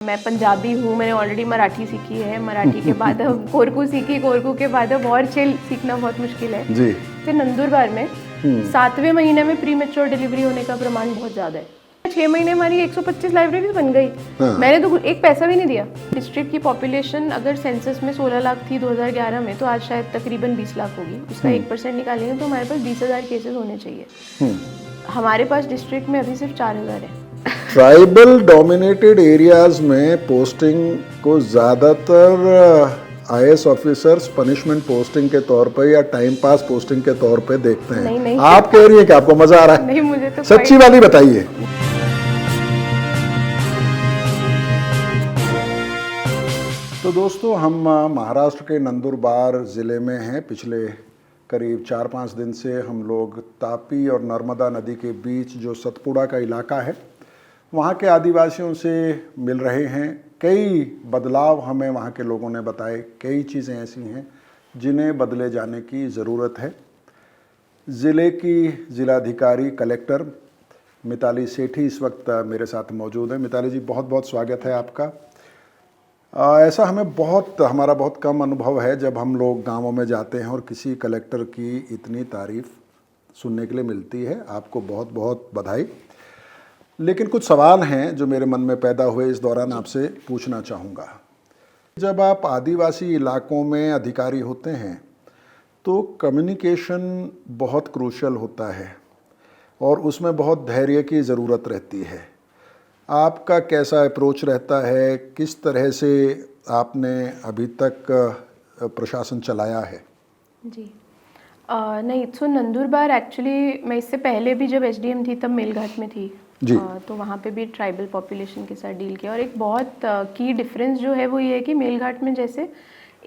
मैं पंजाबी हूँ, मैंने ऑलरेडी मराठी सीखी है, मराठी के बाद अब कोरकू सीखी, कोरकू के बाद अब और छेल सीखना बहुत मुश्किल है जी। फिर नंदुरबार में 7वें महीने में प्री मेच्योर डिलीवरी होने का प्रमाण बहुत ज़्यादा है। 6 महीने हमारी 125 लाइब्रेरी बन गई। मैंने तो एक पैसा भी नहीं दिया। डिस्ट्रिक्ट की पॉपुलेशन अगर सेंसस में 16 लाख थी 2011 में, तो आज शायद तकरीबन 20 लाख होगी। उसका 1% निकालेंगे तो हमारे पास 20,000 केसेस होने चाहिए। हमारे पास डिस्ट्रिक्ट में अभी सिर्फ 4,000 है। ट्राइबल डोमिनेटेड एरियाज में पोस्टिंग को ज़्यादातर आईएएस ऑफिसर्स पनिशमेंट पोस्टिंग के तौर पे या टाइम पास पोस्टिंग के तौर पे देखते हैं। नहीं। आप कह रही हैं कि आपको मजा आ रहा है? नहीं, मुझे तो सच्ची वाली बताइए। तो दोस्तों, हम महाराष्ट्र के नंदुरबार ज़िले में हैं। पिछले करीब 4-5 दिन से हम लोग तापी और नर्मदा नदी के बीच जो सतपुड़ा का इलाका है, वहाँ के आदिवासियों से मिल रहे हैं। कई बदलाव हमें वहाँ के लोगों ने बताए। कई चीज़ें ऐसी हैं जिन्हें बदले जाने की ज़रूरत है। ज़िले की ज़िलाधिकारी कलेक्टर मिताली सेठी इस वक्त मेरे साथ मौजूद है। मिताली जी, बहुत बहुत स्वागत है आपका। ऐसा हमारा बहुत कम अनुभव है जब हम लोग गांवों में जाते हैं और किसी कलेक्टर की इतनी तारीफ़ सुनने के लिए मिलती है। आपको बहुत बहुत बधाई। लेकिन कुछ सवाल हैं जो मेरे मन में पैदा हुए, इस दौरान आपसे पूछना चाहूँगा। जब आप आदिवासी इलाकों में अधिकारी होते हैं तो कम्युनिकेशन बहुत क्रूशियल होता है और उसमें बहुत धैर्य की ज़रूरत रहती है। आपका कैसा अप्रोच रहता है? किस तरह से आपने अभी तक प्रशासन चलाया है? जी नहीं, तो नंदुरबार एक्चुअली मैं इससे पहले भी जब एसडीएम थी तब मेलघाट में थी जी। तो वहाँ पे भी ट्राइबल पॉपुलेशन के साथ डील किया। और एक बहुत की डिफरेंस जो है वो ये है कि मेलघाट में जैसे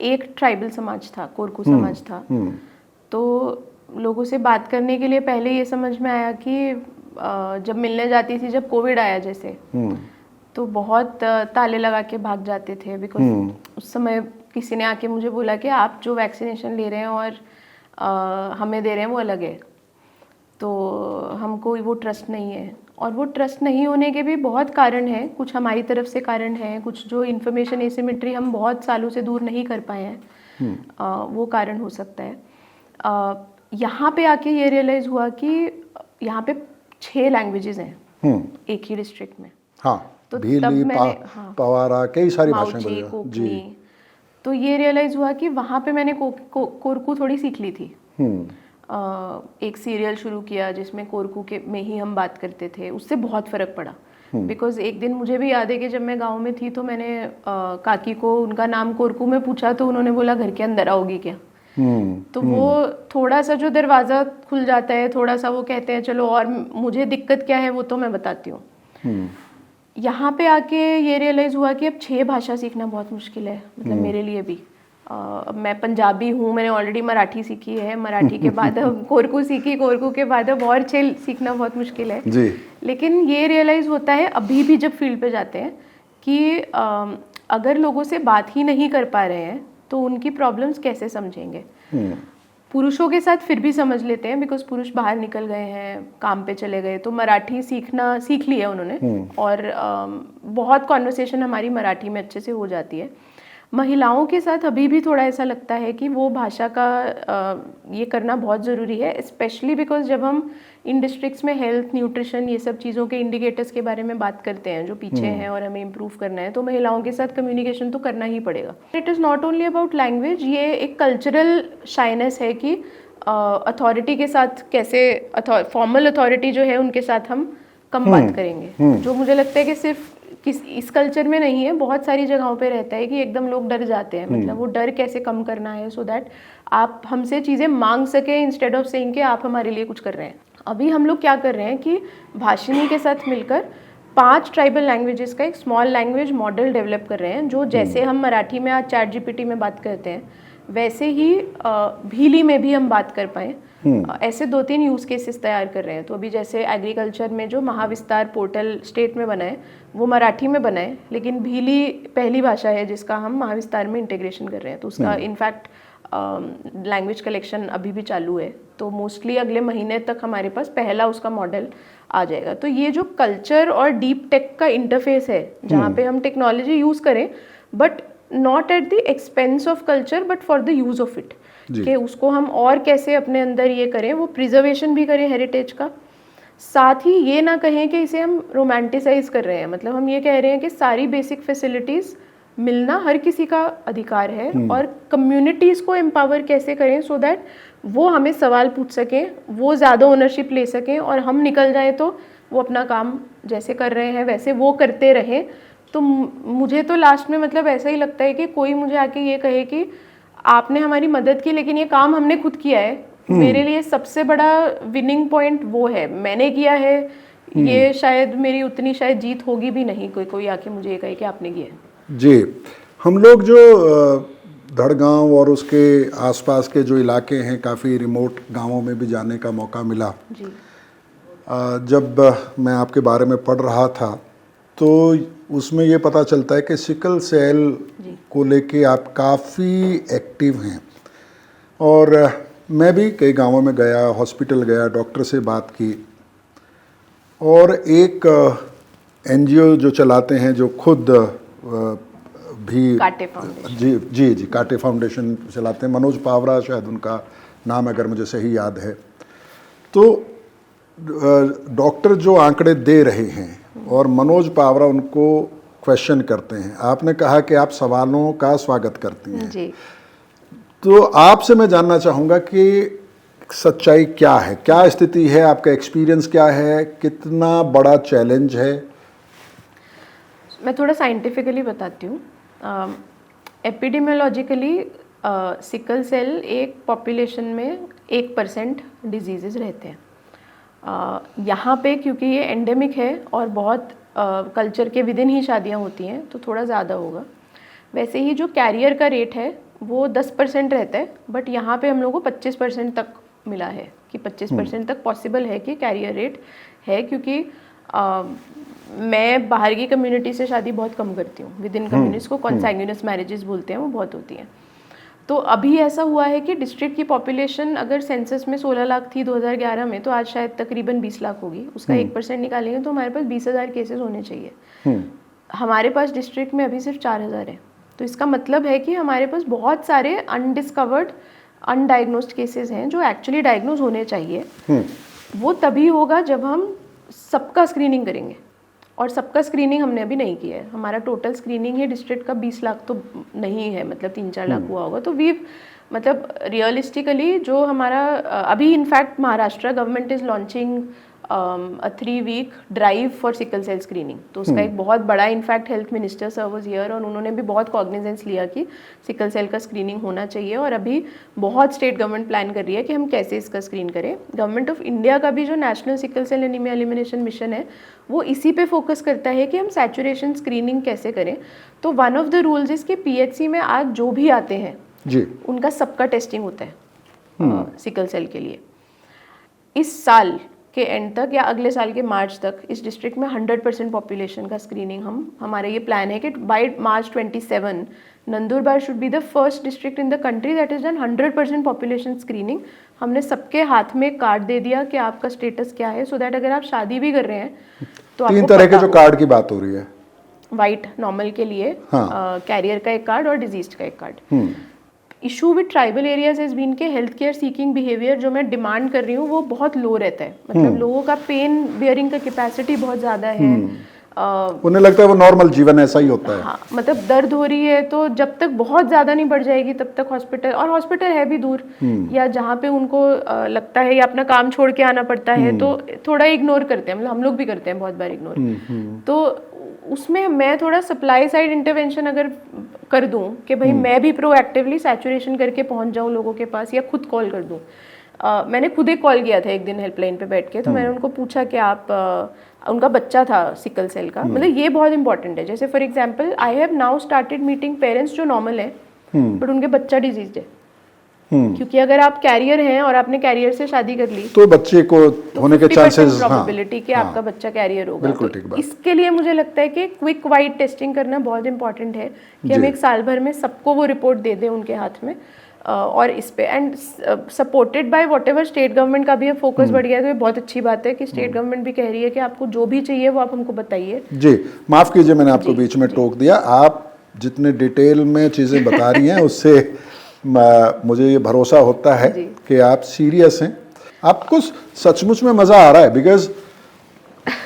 एक ट्राइबल समाज था, कोरकू समाज था, तो लोगों से बात करने के लिए पहले ये समझ में आया कि जब मिलने जाती थी, जब कोविड आया जैसे, तो बहुत ताले लगा के भाग जाते थे। बिकॉज उस समय किसी ने आके मुझे बोला कि आप जो वैक्सीनेशन ले रहे हैं और हमें दे रहे हैं वो अलग है, तो हमको वो ट्रस्ट नहीं है। और वो ट्रस्ट नहीं होने के भी बहुत कारण हैं। कुछ हमारी तरफ से कारण हैं, कुछ जो इन्फॉर्मेशन एसिमेट्री हम बहुत सालों से दूर नहीं कर पाए हैं, वो कारण हो सकता है। यहाँ पे आके ये रियलाइज़ हुआ कि यहाँ पे 6 लैंग्वेजेस हैं एक ही डिस्ट्रिक्ट में। हाँ, तो भीली, पवारा, कई सारी भाषाएं बोल रहे हैं जी। तो ये रियलाइज़ हुआ कि वहाँ पे मैंने कोरकू थोड़ी सीख ली थी। एक सीरियल शुरू किया जिसमें कोरकू के में ही हम बात करते थे, उससे बहुत फ़र्क पड़ा। बिकॉज एक दिन मुझे भी याद है कि जब मैं गांव में थी तो मैंने काकी को उनका नाम कोरकू में पूछा तो उन्होंने बोला घर के अंदर आओगी क्या। तो वो थोड़ा सा जो दरवाज़ा खुल जाता है, थोड़ा सा वो कहते हैं चलो और मुझे दिक्कत क्या है वो तो मैं बताती हूँ। यहाँ पे आके ये रियलाइज़ हुआ कि अब 6 भाषा सीखना बहुत मुश्किल है, मतलब मेरे लिए भी। मैं पंजाबी हूँ, मैंने ऑलरेडी मराठी सीखी है, मराठी के बाद अब कोरकू सीखी, कोरकू के बाद अब और छेल सीखना बहुत मुश्किल है जी। लेकिन ये रियलाइज़ होता है अभी भी जब फील्ड पे जाते हैं कि अगर लोगों से बात ही नहीं कर पा रहे हैं तो उनकी प्रॉब्लम्स कैसे समझेंगे। पुरुषों के साथ फिर भी समझ लेते हैं बिकॉज पुरुष बाहर निकल गए हैं, काम पे चले गए, तो मराठी सीख ली है उन्होंने और बहुत कॉन्वर्सेशन हमारी मराठी में अच्छे से हो जाती है। महिलाओं के साथ अभी भी थोड़ा ऐसा लगता है कि वो भाषा का ये करना बहुत ज़रूरी है, स्पेशली बिकॉज जब हम इन डिस्ट्रिक्ट्स में हेल्थ, न्यूट्रिशन, ये सब चीज़ों के इंडिकेटर्स के बारे में बात करते हैं जो पीछे हैं और हमें इम्प्रूव करना है, तो महिलाओं के साथ कम्युनिकेशन तो करना ही पड़ेगा। It is not only about language, ये एक कल्चरल शाइनेस है कि अथॉरिटी के साथ कैसे, फॉर्मल अथॉरिटी जो है उनके साथ हम कम बात करेंगे, जो मुझे लगता है कि सिर्फ इस कल्चर में नहीं है, बहुत सारी जगहों पे रहता है कि एकदम लोग डर जाते हैं। मतलब वो डर कैसे कम करना है सो दैट आप हमसे चीज़ें मांग सके इंस्टेड ऑफ सेइंग कि आप हमारे लिए कुछ कर रहे हैं। अभी हम लोग क्या कर रहे हैं कि भाषिनी के साथ मिलकर 5 ट्राइबल लैंग्वेजेस का एक स्मॉल लैंग्वेज मॉडल डेवलप कर रहे हैं, जो जैसे हम मराठी में आज ChatGPT में बात करते हैं वैसे ही भीली में भी हम बात कर पाएँ। ऐसे 2-3 यूज़ केसेस तैयार कर रहे हैं। तो अभी जैसे एग्रीकल्चर में जो महाविस्तार पोर्टल स्टेट में बना है वो मराठी में बना है, लेकिन भीली पहली भाषा है जिसका हम महाविस्तार में इंटीग्रेशन कर रहे हैं। तो उसका इनफैक्ट लैंग्वेज कलेक्शन अभी भी चालू है, तो मोस्टली अगले महीने तक हमारे पास पहला उसका मॉडल आ जाएगा। तो ये जो कल्चर और डीप टेक का इंटरफेस है, जहाँ पे हम टेक्नोलॉजी यूज़ करें but not at the expense of culture but for the use of it, कि उसको हम और कैसे अपने अंदर ये करें, वो प्रिजर्वेशन भी करें हेरिटेज का, साथ ही ये ना कहें कि इसे हम रोमांटिसाइज कर रहे हैं। मतलब हम ये कह रहे हैं कि सारी बेसिक फैसिलिटीज़ मिलना हर किसी का अधिकार है, और कम्युनिटीज़ को एम्पावर कैसे करें सो दैट वो हमें सवाल पूछ सकें, वो ज़्यादा ओनरशिप ले सकें, और हम निकल जाएं तो वो अपना काम जैसे कर रहे हैं वैसे वो करते रहें। तो मुझे तो लास्ट में मतलब ऐसा ही लगता है कि कोई मुझे आके ये कहे कि आपने हमारी मदद की लेकिन ये काम हमने खुद किया है, मेरे लिए सबसे बड़ा विनिंग पॉइंट वो है, मैंने किया है। ये शायद मेरी उतनी शायद जीत होगी भी नहीं, कोई आके मुझे ये कहे कि आपने किया है। जी, हम लोग जो धड़गांव और उसके आसपास के जो इलाके हैं, काफ़ी रिमोट गांवों में भी जाने का मौका मिला जी। जब मैं आपके बारे में पढ़ रहा था तो उसमें ये पता चलता है कि सिकल सेल को लेके आप काफ़ी एक्टिव हैं, और मैं भी कई गांवों में गया, हॉस्पिटल गया, डॉक्टर से बात की, और एक एनजीओ जो चलाते हैं जो खुद भी काटे फाउंडेशन, जी काटे फाउंडेशन चलाते हैं, मनोज पावरा शायद उनका नाम अगर मुझे सही याद है। तो डॉक्टर जो आंकड़े दे रहे हैं और मनोज पावरा उनको क्वेश्चन करते हैं, आपने कहा कि आप सवालों का स्वागत करती हैं जी। तो आपसे मैं जानना चाहूँगा कि सच्चाई क्या है, क्या स्थिति है, आपका एक्सपीरियंस क्या है, कितना बड़ा चैलेंज है? मैं थोड़ा साइंटिफिकली बताती हूँ। एपिडेमियोलॉजिकली सिकल सेल एक पॉपुलेशन में 1% डिजीज़ेस रहते हैं। यहाँ पे क्योंकि ये एंडेमिक है और बहुत कल्चर के विदिन ही शादियाँ होती हैं तो थोड़ा ज़्यादा होगा। वैसे ही जो कैरियर का रेट है वो 10% रहता है, बट यहाँ पे हम लोगों को 25% तक मिला है कि 25% तक पॉसिबल है कि कैरियर रेट है, क्योंकि मैं बाहर की कम्युनिटी से शादी बहुत कम करती हूँ। विद इन कम्युनिटीज़ को कॉन्सैंग्यूनियस मैरिजेस बोलते हैं, वो बहुत होती हैं। तो अभी ऐसा हुआ है कि डिस्ट्रिक्ट की पॉपुलेशन अगर सेंसस में 16 लाख थी 2011 में, तो आज शायद तकरीबन 20 लाख होगी। उसका 1% निकालेंगे तो हमारे पास 20,000 केसेस होने चाहिए। हमारे पास डिस्ट्रिक्ट में अभी सिर्फ 4,000 है। तो इसका मतलब है कि हमारे पास बहुत सारे अनडिस्कवर्ड अनडायग्नोस्ड केसेस हैं जो एक्चुअली डायग्नोज होने चाहिए। वो तभी होगा जब हम सबका स्क्रीनिंग करेंगे, और सबका स्क्रीनिंग हमने अभी नहीं किया है। हमारा टोटल स्क्रीनिंग है डिस्ट्रिक्ट का 20 लाख तो नहीं है, मतलब 3-4 लाख हुआ होगा। तो वी मतलब रियलिस्टिकली जो हमारा अभी in fact Maharashtra government is launching a 3-week drive for sickle cell screening. तो उसका एक बहुत बड़ा in fact health minister sir was here, और उन्होंने भी बहुत कॉग्निजेंस लिया कि सिकल सेल का स्क्रीनिंग होना चाहिए। और अभी बहुत स्टेट गवर्नमेंट प्लान कर रही है कि हम कैसे इसका स्क्रीन करें। गवर्नमेंट ऑफ इंडिया का भी जो national sickle cell anaemia elimination mission है वो इसी पे फोकस करता है कि हम सैचुरेशन स्क्रीनिंग कैसे करें। तो one of the rules is कि पीएचसी में आज जो भी आते हैं जी उनका सबका टेस्टिंग होता है सिकल सेल के लिए। इस साल के एंड तक या अगले साल के मार्च तक इस डिस्ट्रिक्ट में 100% पॉपुलेशन का स्क्रीनिंग हमारा ये प्लान है कि by March 27 Nandurbar should be the first district in the country that is done 100% population screening. हमने सबके हाथ में कार्ड दे दिया कि आपका स्टेटस क्या है, सो दैट अगर आप शादी भी कर रहे हैं तो 3 तरह के जो कार्ड की बात हो रही है, वाइट नॉर्मल के लिए, कैरियर का एक कार्ड और डिजीज का एक card. Issue with tribal areas has been के हेल्थ केयर सीकिंग बिहेवियर जो मैं डिमांड कर रही हूँ वो बहुत लो रहता है। मतलब लोगों का पेन बियरिंग का कैपेसिटी बहुत ज़्यादा है। उन्हें लगता है वो नॉर्मल जीवन ऐसा ही होता है। हाँ, मतलब दर्द हो रही है तो जब तक बहुत ज़्यादा नहीं बढ़ जाएगी तब तक हॉस्पिटल, और हॉस्पिटल है भी दूर, या जहाँ पे उनको लगता है या अपना काम छोड़ के आना पड़ता है तो थोड़ा इग्नोर करते हैं। मतलब हम लोग भी करते हैं बहुत बार इग्नोर। तो उसमें मैं थोड़ा सप्लाई साइड इंटरवेंशन अगर कर दूं कि भाई मैं भी प्रोएक्टिवली सैचुरेशन करके पहुंच जाऊं लोगों के पास, या खुद कॉल कर दूं। मैंने खुद एक कॉल किया था एक दिन हेल्पलाइन पे बैठ के, तो मैंने उनको पूछा कि आप उनका बच्चा था सिकल सेल का। मतलब ये बहुत इंपॉर्टेंट है। जैसे for example I have now started meeting parents जो नॉर्मल है बट उनके बच्चा डिजीज है, क्योंकि अगर आप कैरियर हैं और आपने कैरियर से शादी कर ली तो बच्चे को होने के चांसेस, प्रोबेबिलिटी कि आपका बच्चा कैरियर होगा। तो इसके लिए मुझे लगता है कि क्विक वाइड टेस्टिंग करना बहुत इंपॉर्टेंट है कि हम एक साल भर में सबको वो रिपोर्ट दे दें उनके हाथ में। और इस पे and supported by whatever state government का भी अब फोकस बढ़ गया है, तो ये बहुत अच्छी बात है कि स्टेट गवर्नमेंट भी कह रही है कि आपको जो भी चाहिए वो आप हमको बताइए। जी, माफ़ कीजिए मैंने आपको बीच में टोक दिया। आप जितने डिटेल में चीज़ें बता रही हैं उससे मुझे ये भरोसा होता है कि आप सीरियस हैं, आपको सचमुच में मज़ा आ रहा है। बिकॉज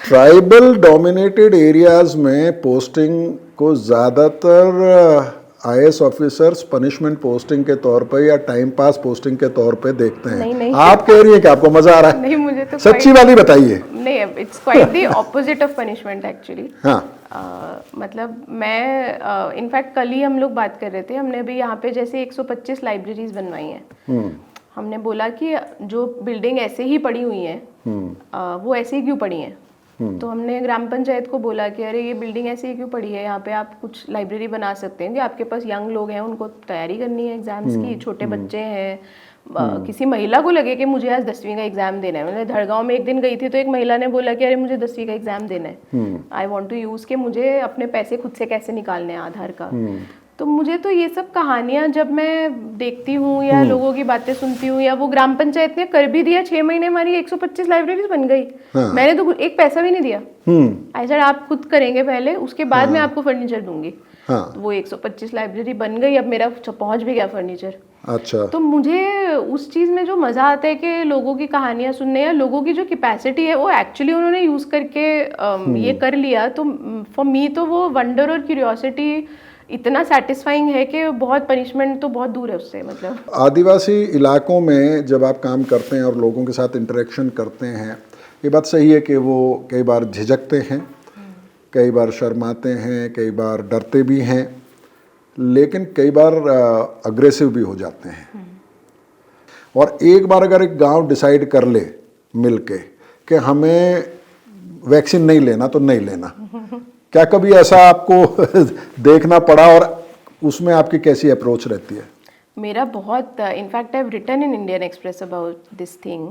ट्राइबल डोमिनेटेड एरियाज में पोस्टिंग को ज़्यादातर IAS ऑफिसर्स पनिशमेंट पोस्टिंग के तौर पे या टाइम पास पोस्टिंग के तौर पे देखते हैं। नहीं। आप कह रही हैं कि आपको मजा आ रहा है? नहीं, मुझे तो सच्ची वाली बताइए। नहीं, it's quite the opposite of punishment actually. हाँ, मतलब मैं इनफैक्ट कल ही हम लोग बात कर रहे थे, हमने भी यहाँ पे जैसे 125 लाइब्रेरीज बनवाई हैं। हमने बोला कि जो बिल्डिंग ऐसे ही पड़ी हुई है वो ऐसे ही क्यों पड़ी हैं। तो हमने ग्राम पंचायत को बोला कि अरे ये बिल्डिंग ऐसे ही क्यों पड़ी है, यहाँ पे आप कुछ लाइब्रेरी बना सकते हैं कि आपके पास यंग लोग हैं, उनको तैयारी करनी है एग्जाम्स की, छोटे बच्चे हैं, किसी महिला को लगे कि मुझे आज 10वीं का एग्जाम देना है। मैंने धड़गांव में एक दिन गई थी तो एक महिला ने बोला कि अरे मुझे 10वीं का एग्जाम देना है, आई वांट टू यूज के मुझे अपने पैसे खुद से कैसे निकालने हैं आधार का। तो मुझे तो ये सब कहानियां जब मैं देखती हूँ या लोगों की बातें सुनती हूँ, या वो ग्राम पंचायत ने कर भी दिया, 6 महीने हमारी 125 लाइब्रेरीज बन गई। मैंने तो एक पैसा भी नहीं दिया। आई सेड आप खुद करेंगे पहले, उसके बाद मैं आपको फर्नीचर दूंगी। वो 125 लाइब्रेरी बन गई, अब मेरा पहुंच भी गया फर्नीचर। अच्छा। तो मुझे उस चीज में जो मजा आता है कि लोगों की कहानियां सुनने या लोगों की जो कैपेसिटी है वो एक्चुअली उन्होंने यूज करके ये कर लिया, तो फॉर मी तो वो वंडर और क्यूरियोसिटी इतना सेटिस्फाइंग है कि बहुत पनिशमेंट तो बहुत दूर है उससे। मतलब आदिवासी इलाकों में जब आप काम करते हैं और लोगों के साथ इंटरेक्शन करते हैं, ये बात सही है कि वो कई बार झिझकते हैं, कई बार शर्माते हैं, कई बार डरते भी हैं, लेकिन कई बार अग्रेसिव भी हो जाते हैं। और एक बार अगर एक गांव डिसाइड कर ले मिलके कि हमें वैक्सीन नहीं लेना तो नहीं लेना, क्या कभी ऐसा आपको देखना पड़ा और उसमें आपकी कैसी अप्रोच रहती है? मेरा बहुत, in fact I have written in Indian Express about this thing.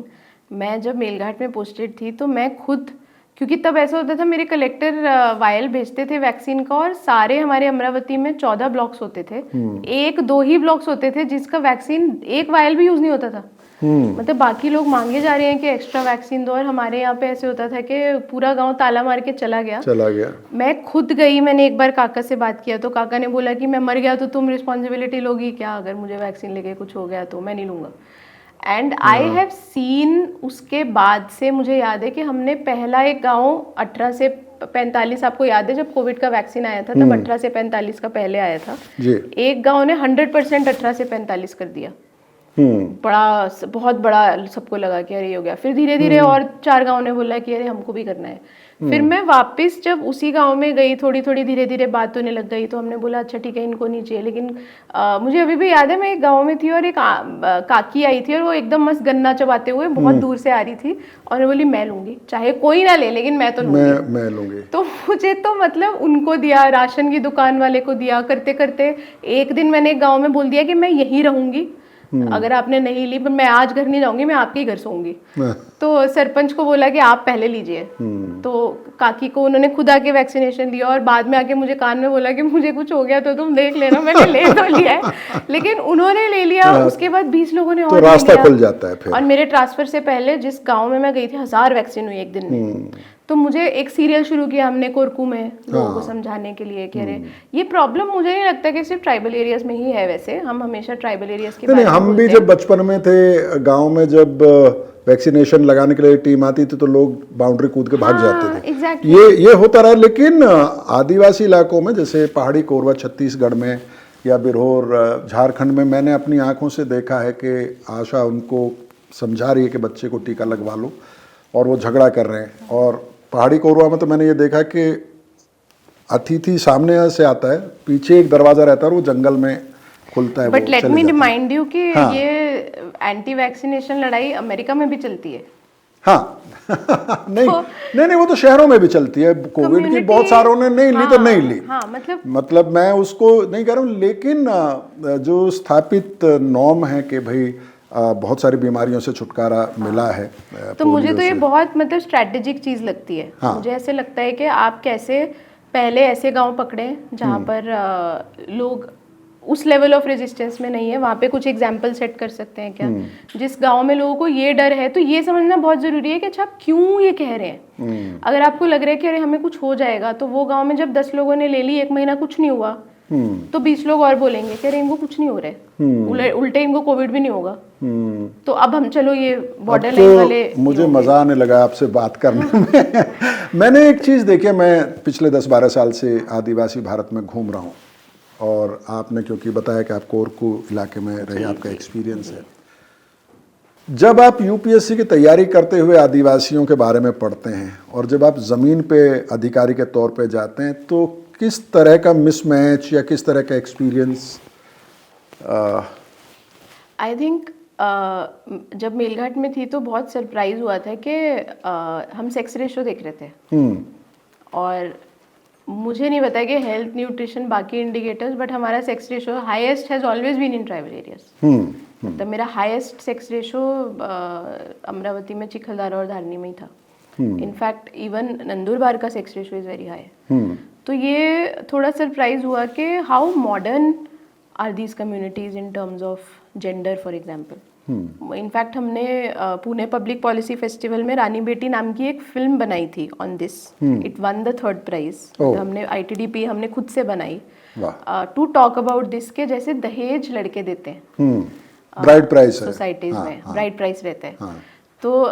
मैं जब मेलघाट में पोस्टेड थी तो मैं खुद, क्योंकि तब ऐसा होता था मेरे कलेक्टर वायल भेजते थे वैक्सीन का, और सारे हमारे अमरावती में 14 ब्लॉक्स होते थे, 1-2 ही ब्लॉक्स होते थे जिसका वैक्सीन एक वायल भी यूज नहीं होता था। मतलब बाकी लोग मांगे जा रहे हैं कि एक्स्ट्रा वैक्सीन दो, और हमारे यहाँ पे ऐसे होता था कि पूरा गांव ताला मार के चला गया। मैं खुद गई, मैंने एक बार काका से बात किया तो काका ने बोला कि मैं मर गया तो तुम रिस्पॉन्सिबिलिटी लोगी क्या, अगर मुझे वैक्सीन लेके कुछ हो गया तो मैं नहीं लूंगा। एंड आई हैव सीन, उसके बाद से मुझे याद है कि हमने पहला एक गाँव 18 से 45, आपको याद है जब कोविड का वैक्सीन आया था तब 18 से 45 का पहले आया था, एक गाँव ने 100% 18 से 45 कर दिया। बड़ा, बहुत बड़ा सबको लगा कि अरे ये हो गया। फिर धीरे धीरे और 4 गांव ने बोला कि अरे हमको भी करना है। फिर मैं वापस जब उसी गांव में गई, थोड़ी थोड़ी धीरे धीरे बात होने लग गई, तो हमने बोला अच्छा ठीक है इनको नहीं चाहिए। लेकिन मुझे अभी भी याद है, मैं एक गांव में थी और एक काकी आई थी और वो एकदम मस्त गन्ना चबाते हुए बहुत दूर से आ रही थी और मैं बोली मैं लूंगी, चाहे कोई ना ले लेकिन मैं तो लूंगी, मैं लूंगी। तो मुझे तो मतलब उनको दिया, राशन की दुकान वाले को दिया, करते करते एक दिन मैंने एक गाँव में बोल दिया कि मैं यहीं रहूंगी, अगर आपने नहीं ली, मैं आज घर नहीं जाऊंगी, मैं आपके ही घर सोऊंगी। तो सरपंच को बोला कि आप पहले लीजिए, तो काकी को उन्होंने खुद आके वैक्सीनेशन दिया और बाद में आके मुझे कान में बोला कि मुझे कुछ हो गया तो तुम देख लेना। मैंने ले तो लिया है, लेकिन उन्होंने ले लिया, उसके बाद 20 लोगों ने और रास्ता खुल जाता है फिर। और मेरे ट्रांसफर से पहले जिस गाँव में मैं गई थी 1000 वैक्सीन हुई एक दिन में। तो मुझे एक सीरियल शुरू किया हमने कोरकू में लोगों को समझाने के लिए कि अरे ये प्रॉब्लम मुझे नहीं लगता कि सिर्फ ट्राइबल एरियाज में ही है, वैसे हम हमेशा ट्राइबल एरियाज के बारे में हम भी जब बचपन में थे गांव में, जब वैक्सीनेशन लगाने के लिए टीम आती थी तो लोग बाउंड्री कूद के भाग जाते थे। exactly. ये होता रहा। लेकिन आदिवासी इलाकों में जैसे पहाड़ी कोरवा छत्तीसगढ़ में या बिरहोर झारखंड में मैंने अपनी आंखों से देखा है कि आशा उनको समझा रही है कि बच्चे को टीका लगवा लो और वो झगड़ा कर रहे हैं। और पहाड़ी कोरवा में तो मैंने ये देखा कि अतिथि सामने से आता है, पीछे एक दरवाजा रहता है और वो जंगल में खुलता है। But let me remind you कि ये एंटी वैक्सीनेशन लड़ाई अमेरिका में भी चलती है। हाँ नहीं, वो तो शहरों में भी चलती है। कोविड की बहुत सारों ने नहीं ली तो नहीं ली। मतलब मैं उसको नहीं कह रहा हूँ, लेकिन जो स्थापित नॉर्म है कि भाई बहुत सारी बीमारियों से छुटकारा मिला है, तो मुझे तो ये बहुत मतलब स्ट्रैटेजिक चीज लगती है। मुझे ऐसे लगता है कि आप कैसे पहले ऐसे गांव पकड़े जहां पर लोग उस लेवल ऑफ रेजिस्टेंस में नहीं है, वहाँ पे कुछ एग्जाम्पल सेट कर सकते हैं क्या? जिस गांव में लोगों को ये डर है, तो ये समझना बहुत ज़रूरी है कि अच्छा आप क्यों ये कह रहे हैं। अगर आपको लग रहा है कि अरे हमें कुछ हो जाएगा, तो वो गांव में जब 10 लोगों ने ले ली, 1 महीना कुछ नहीं हुआ, तो 20 लोग और बोलेंगे कि अरे इनको कुछ नहीं हो रहा है, उल्टे इनको कोविड भी नहीं होगा। तो अब हम चलो ये बॉर्डर लाइन वाले, मुझे मज़ा आने लगा आपसे बात करने में। मैंने एक चीज़ देखी, मैं पिछले 10-12 साल से आदिवासी भारत में घूम रहा हूँ, और आपने क्योंकि बताया कि आप कोरकू इलाके में रहे, आपका एक्सपीरियंस है। जब आप यूपीएससी की तैयारी करते हुए आदिवासियों के बारे में पढ़ते हैं और जब आप ज़मीन पे अधिकारी के तौर पे जाते हैं, तो किस तरह का मिसमैच या किस तरह का एक्सपीरियंस? आई थिंक जब मेलघाट में थी तो बहुत सरप्राइज हुआ था कि हम सेक्स रेशो देख रहे थे, और मुझे नहीं पता कि हेल्थ, न्यूट्रिशन, बाकी इंडिकेटर्स, बट हमारा sex ratio highest has always been in tribal areas. मतलब मेरा हाईएस्ट सेक्स रेशो अमरावती में, चिखलदारा और धारनी में ही था। इनफैक्ट इवन नंदुरबार का sex ratio is very high. तो ये थोड़ा सरप्राइज हुआ कि how modern are these communities in terms of gender, for example. In fact हमने पुणे पब्लिक पॉलिसी फेस्टिवल में रानी बेटी नाम की एक फिल्म बनाई थी on this. It won the 3rd prize. हमने ITDP हमने खुद से बनाई टू टॉक अबाउट दिस, के जैसे दहेज लड़के देते हैं, ब्राइड प्राइस सोसाइटीज में ब्राइड प्राइस रहता है। तो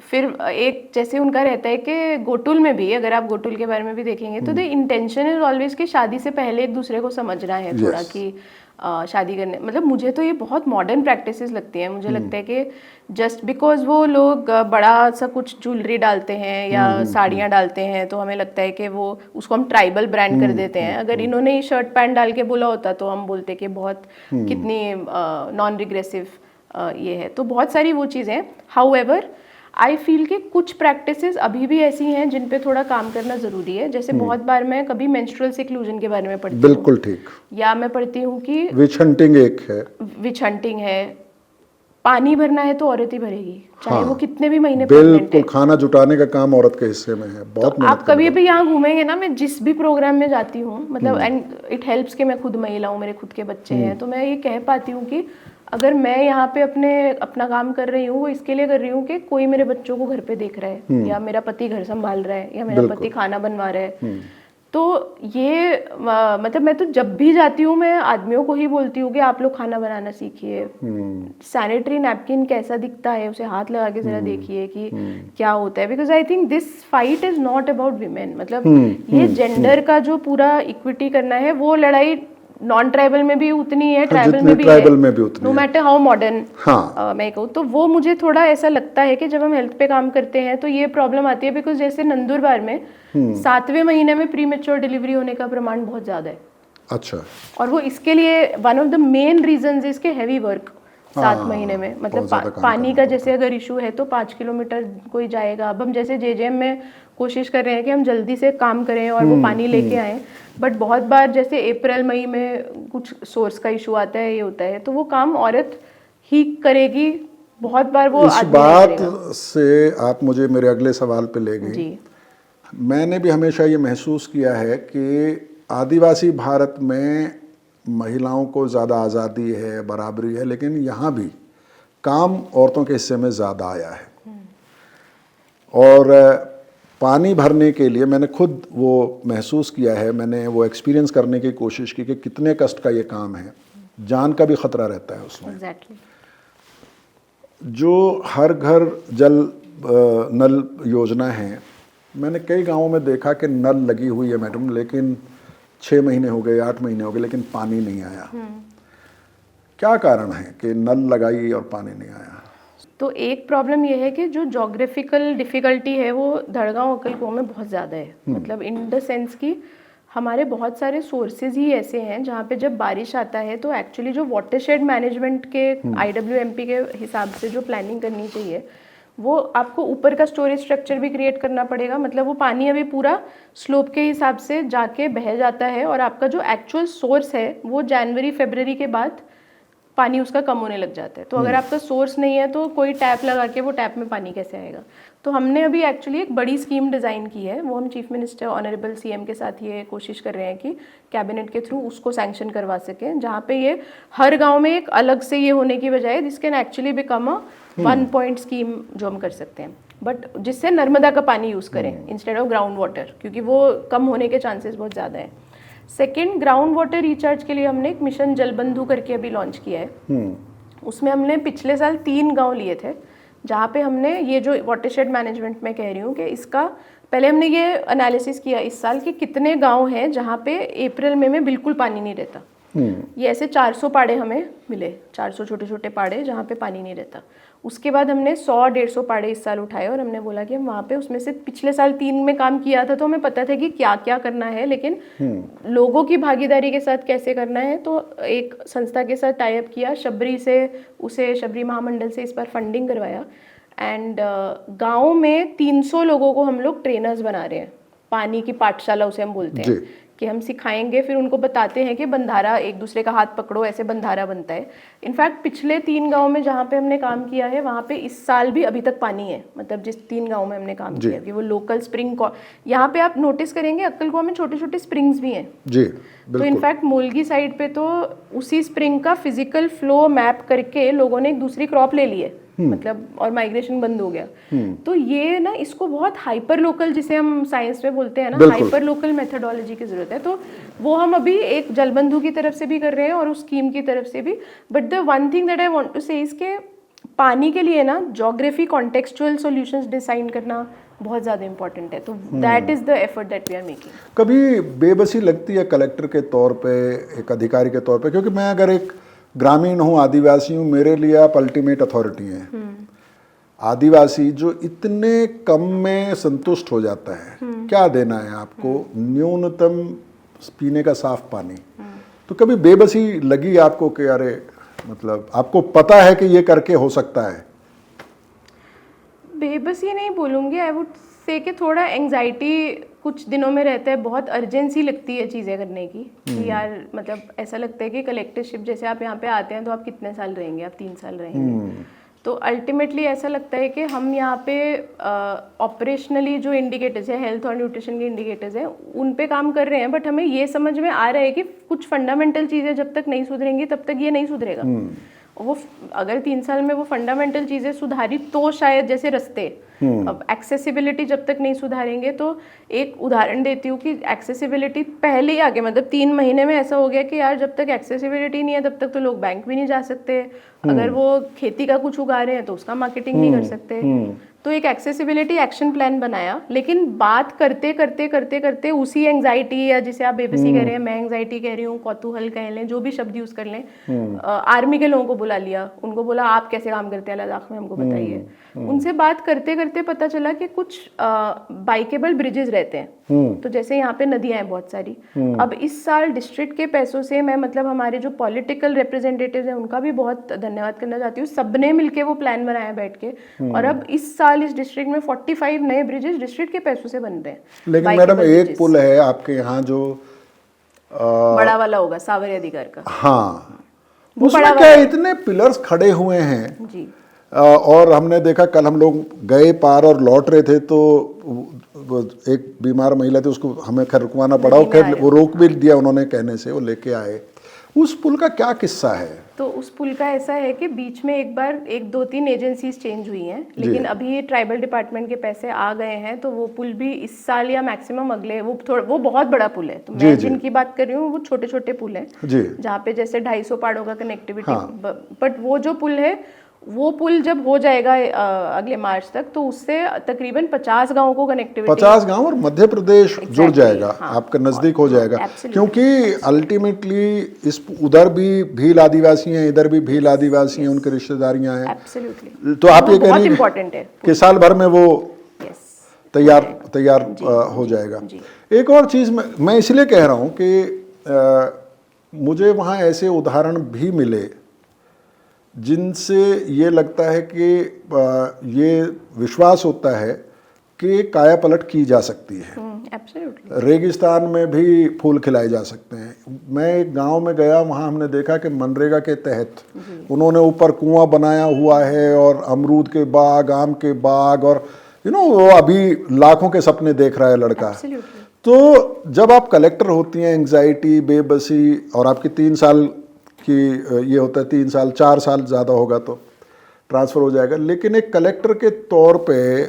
फिर एक जैसे उनका रहता है कि गोटुल में भी, अगर आप गोटुल के बारे में भी देखेंगे तो द इंटेंशन इज ऑलवेज कि शादी से पहले एक दूसरे को समझना है थोड़ा, कि शादी करने, मतलब मुझे तो ये बहुत मॉडर्न प्रैक्टिसेस लगती हैं। मुझे लगता है कि जस्ट बिकॉज वो लोग बड़ा सा कुछ ज्वेलरी डालते हैं या साड़ियाँ डालते हैं, तो हमें लगता है कि वो उसको हम ट्राइबल ब्रांड कर देते हैं। अगर इन्होंने ही शर्ट पैंट डाल के बोला होता तो हम बोलते कि बहुत कितनी नॉन रिग्रेसिव ये है। तो बहुत सारी वो चीज़ें। हाउएवर आई फील कि कुछ प्रैक्टिसेस अभी भी ऐसी हैं जिन पे थोड़ा काम करना ज़रूरी है। जैसे बहुत बार मैं कभी मेंस्ट्रुअल सिक्लूजन के बारे में पढ़ती हूँ। बिल्कुल ठीक। या मैं पढ़ती हूँ कि विच हंटिंग एक है, विच हंटिंग है, पानी भरना है तो औरत ही भरेगी, चाहे वो कितने भी महीने बिल्कुल। खाना जुटाने का काम औरत के हिस्से में है, बहुत तो आप कभी भी यहाँ घूमेंगे ना, मैं जिस भी प्रोग्राम में जाती हूँ, मतलब एंड इट हेल्प्स कि मैं खुद महिला हूँ, मेरे खुद के बच्चे हैं, तो मैं ये कह पाती हूँ कि अगर मैं यहाँ पे अपना काम कर रही हूँ, वो इसके लिए कर रही हूँ कि कोई मेरे बच्चों को घर पे देख रहा है, या मेरा पति घर संभाल रहा है, या मेरा पति खाना बनवा रहा है। तो ये मतलब मैं तो जब भी जाती हूँ मैं आदमियों को ही बोलती हूँ कि आप लोग खाना बनाना सीखिए। सैनिटरी नैपकिन कैसा दिखता है उसे हाथ लगा के जरा देखिए कि क्या होता है। Because I think this fight is not about women. मतलब ये जेंडर का जो पूरा इक्विटी करना है, वो लड़ाई नॉन ट्राइबल में भी उतनी है, ट्राइबल में भी है, नो मैटर हाउ मॉडर्न। मैं कहूँ तो वो मुझे थोड़ा ऐसा लगता है कि जब हम हेल्थ पे काम करते हैं तो ये प्रॉब्लम आती है। बिकॉज जैसे नंदुरबार में 7वें महीने में प्री मेच्योर डिलीवरी होने का प्रमाण बहुत ज्यादा है। अच्छा। और वो इसके लिए one of the main reasons is के हैवी वर्क 7 महीने में। मतलब पानी का जैसे अगर इशू है तो 5 किलोमीटर कोई जाएगा। अब हम जैसे JJM में कोशिश कर रहे हैं कि हम जल्दी से काम करें और वो पानी लेके आए, बट बहुत बार जैसे अप्रैल मई में कुछ सोर्स का इशू आता है, ये होता है, तो वो काम औरत ही करेगी। बहुत बार वो इस बात से आप मुझे मेरे अगले सवाल पे ले गई जी। मैंने भी हमेशा ये महसूस किया है कि आदिवासी भारत में महिलाओं को ज़्यादा आज़ादी है, बराबरी है, लेकिन यहाँ भी काम औरतों के हिस्से में ज़्यादा आया है। और पानी भरने के लिए मैंने खुद वो महसूस किया है, मैंने वो एक्सपीरियंस करने की कोशिश की कि कितने कष्ट का ये काम है, जान का भी खतरा रहता है उसमें। exactly. जो हर घर जल नल योजना है, मैंने कई गांवों में देखा कि नल लगी हुई है मैडम, लेकिन 6 महीने हो गए, 8 महीने हो गए, लेकिन पानी नहीं आया। क्या कारण है कि नल लगाई और पानी नहीं आया? तो एक प्रॉब्लम ये है कि जो जोग्राफिकल डिफ़िकल्टी है वो धड़गांव अक्कलकोट में बहुत ज़्यादा है। मतलब इन द सेंस कि हमारे बहुत सारे सोर्सेज ही ऐसे हैं जहाँ पे जब बारिश आता है तो एक्चुअली जो वाटरशेड मैनेजमेंट के IWMP के हिसाब से जो प्लानिंग करनी चाहिए, वो आपको ऊपर का स्टोरेज स्ट्रक्चर भी क्रिएट करना पड़ेगा। मतलब वो पानी अभी पूरा स्लोप के हिसाब से जाके बह जाता है और आपका जो एक्चुअल सोर्स है वो जनवरी फरवरी के बाद पानी उसका कम होने लग जाता है। तो अगर आपका सोर्स नहीं है तो कोई टैप लगा के वो टैप में पानी कैसे आएगा। तो हमने अभी एक्चुअली एक बड़ी स्कीम डिज़ाइन की है, वो हम चीफ मिनिस्टर ऑनरेबल सीएम के साथ ये कोशिश कर रहे हैं कि कैबिनेट के थ्रू उसको सैंक्शन करवा सकें, जहाँ पे ये हर गांव में एक अलग से ये होने की बजाय this can actually become a 1 point scheme जो हम कर सकते हैं, बट जिससे नर्मदा का पानी यूज़ करें इंस्टेड ऑफ ग्राउंड वाटर, क्योंकि वो कम होने के चांसेस बहुत ज़्यादा है। सेकेंड, ग्राउंड वाटर रिचार्ज के लिए हमने एक मिशन जलबंधु करके अभी लॉन्च किया है। उसमें हमने पिछले साल 3 गांव लिए थे, जहाँ पे हमने ये जो वाटरशेड मैनेजमेंट में कह रही हूँ कि इसका पहले हमने ये एनालिसिस किया इस साल कि कितने गांव हैं जहाँ पे अप्रैल मई में बिल्कुल पानी नहीं रहता। ये ऐसे 400 पाड़े हमें मिले, 400 छोटे छोटे पाड़े जहाँ पे पानी नहीं रहता। उसके बाद हमने 100-150 पाड़े इस साल उठाए और हमने बोला कि हम वहाँ पे उसमें से पिछले साल 3 में काम किया था तो हमें पता था कि क्या क्या करना है, लेकिन लोगों की भागीदारी के साथ कैसे करना है। तो एक संस्था के साथ टाई अप किया, शबरी से, उसे शबरी महामंडल से इस बार फंडिंग करवाया एंड गाँव में 300 लोगों को हम लोग ट्रेनर्स बना रहे हैं। पानी की पाठशाला उसे हम बोलते हैं कि हम सिखाएंगे, फिर उनको बताते हैं कि बंधारा, एक दूसरे का हाथ पकड़ो, ऐसे बंधारा बनता है। इनफैक्ट पिछले 3 गांव में जहाँ पे हमने काम किया है वहाँ पे इस साल भी अभी तक पानी है, मतलब जिस 3 गांव में हमने काम किया कि वो लोकल स्प्रिंग, यहाँ पे आप नोटिस करेंगे अक्कलकुआ में छोटे छोटे स्प्रिंग्स भी हैं जी। तो इनफैक्ट मोलगी साइड पे तो उसी स्प्रिंग का फिजिकल फ्लो मैप करके लोगों ने एक दूसरी क्रॉप ले ली है, मतलब और माइग्रेशन बंद हो गया। तो ये ना, इसको बहुत हाइपर लोकल, जिसे हम साइंस में बोलते हैं ना, हाइपर लोकल मेथोडोलॉजी की जरूरत है। तो वो हम अभी एक जलबंधु की तरफ से भी कर रहे हैं और उस स्कीम की तरफ से भी। But the one thing that I want to say is के पानी के लिए ना ज्योग्राफी कॉन्टेक्सचुअल सॉल्यूशंस डिजाइन करना बहुत ज़्यादा इंपॉर्टेंट है। तो that is the effort that we are making. कभी बेबसी लगती है कलेक्टर के तौर पे, एक अधिकारी के तौर पे, क्योंकि मैं अगर एक ग्रामीण हूँ, आदिवासी हूँ, मेरे लिए आप अल्टीमेट अथॉरिटी हैं। आदिवासी जो इतने कम में संतुष्ट हो जाता है, क्या देना है आपको, न्यूनतम पीने का साफ पानी। तो कभी बेबसी लगी आपको कि अरे, मतलब आपको पता है कि ये करके हो सकता है? बेबसी नहीं बोलूँगी, आई वुड से कि थोड़ा एंग्जाइटी कुछ दिनों में रहता है, बहुत अर्जेंसी लगती है चीज़ें करने की कि यार, मतलब ऐसा लगता है कि कलेक्टरशिप, जैसे आप यहाँ पे आते हैं तो आप कितने साल रहेंगे, आप 3 साल रहेंगे। तो अल्टीमेटली ऐसा लगता है कि हम यहाँ पे ऑपरेशनली जो इंडिकेटर्स है, हेल्थ और न्यूट्रिशन के इंडिकेटर्स हैं, उन पे काम कर रहे हैं, बट हमें ये समझ में आ रहा है कि कुछ फंडामेंटल चीज़ें जब तक नहीं सुधरेंगी तब तक ये नहीं सुधरेगा। वो अगर 3 साल में वो फंडामेंटल चीज़ें सुधारी तो शायद, जैसे रास्ते, अब एक्सेसिबिलिटी जब तक नहीं सुधारेंगे। तो एक उदाहरण देती हूँ कि एक्सेसिबिलिटी पहले ही आगे, मतलब 3 महीने में ऐसा हो गया कि यार जब तक एक्सेसिबिलिटी नहीं है तब तक तो लोग बैंक भी नहीं जा सकते, अगर वो खेती का कुछ उगा रहे हैं तो उसका मार्केटिंग नहीं कर सकते। तो एक एक्सेसिबिलिटी एक्शन प्लान बनाया, लेकिन बात करते करते करते करते उसी एंग्जाइटी, या जिसे आप बेबसी कह रहे हैं, मैं एंग्जाइटी कह रही हूँ, कौतूहल कह लें, जो भी शब्द यूज कर लें, आर्मी के लोगों को बुला लिया, उनको बोला आप कैसे काम करते हैं लद्दाख में, हमको बताइए। उनसे बात करते करते पता चला कि कुछ बाइकेबल ब्रिजेस रहते हैं, तो जैसे यहाँ पे नदियां हैं बहुत सारी। अब इस साल डिस्ट्रिक्ट के पैसों से मैं, मतलब हमारे जो पॉलिटिकल रिप्रेजेंटेटिव्स हैं उनका भी बहुत धन्यवाद करना चाहती हूँ, सबने मिलके वो प्लान बनाया बैठ के, और अब इस साल इस डिस्ट्रिक्ट में 45 नए ब्रिजेस डिस्ट्रिक्ट के पैसों से बन रहे हैं। लेकिन मैडम एक पुल है आपके यहाँ जो बड़ा वाला होगा, सावरिया दिगार का। हाँ, उसमें क्या इतने पिलर्स खड़े हुए हैं जी। और हमने देखा, कल हम लोग गए पार और लौट रहे थे तो एक बीमार महिला थी, उसको हमें खैर रुकवाना पड़ा, खैर वो रोक भी दिया उन्होंने, कहने से वो लेके आए। उस पुल का क्या किस्सा है? तो उस पुल का ऐसा है कि बीच में एक बार 1-2-3 एजेंसीज चेंज हुई हैं, लेकिन अभी ट्राइबल डिपार्टमेंट के पैसे आ गए हैं, तो वो पुल भी इस साल या मैक्सिमम अगले, वो बहुत बड़ा पुल है। तो मैं जिनकी बात कर रही हूँ वो छोटे छोटे पुल हैं, जहाँ पे जैसे 250 पहाड़ों का कनेक्टिविटी। बट वो जो पुल है, वो पुल जब हो जाएगा अगले मार्च तक, तो उससे तकरीबन 50 गांवों को कनेक्टिविटी, 50 गांव और मध्य प्रदेश जुड़ जाएगा, आपका नजदीक हो जाएगा। क्योंकि अल्टीमेटली इस उधर भी भील आदिवासी हैं, इधर भी भील आदिवासी हैं, उनकी रिश्तेदारियां हैं। तो आप ये कह रही हैं कि साल भर में वो तैयार हो जाएगा। एक और चीज मैं इसलिए कह रहा हूँ कि मुझे वहाँ ऐसे उदाहरण भी मिले जिनसे ये लगता है कि ये विश्वास होता है की काया पलट की जा सकती है। एब्सोल्युटली। रेगिस्तान में भी फूल खिलाए जा सकते हैं। मैं एक गांव में गया, वहाँ हमने देखा कि मनरेगा के तहत उन्होंने ऊपर कुआं बनाया हुआ है और अमरूद के बाग, आम के बाग, और वो अभी लाखों के सपने देख रहा है लड़का। तो जब आप कलेक्टर होती हैं, एंग्जाइटी, बेबसी, और आपकी 3 साल की ये होता है, 3 साल 4 साल ज़्यादा होगा तो ट्रांसफ़र हो जाएगा, लेकिन एक कलेक्टर के तौर पे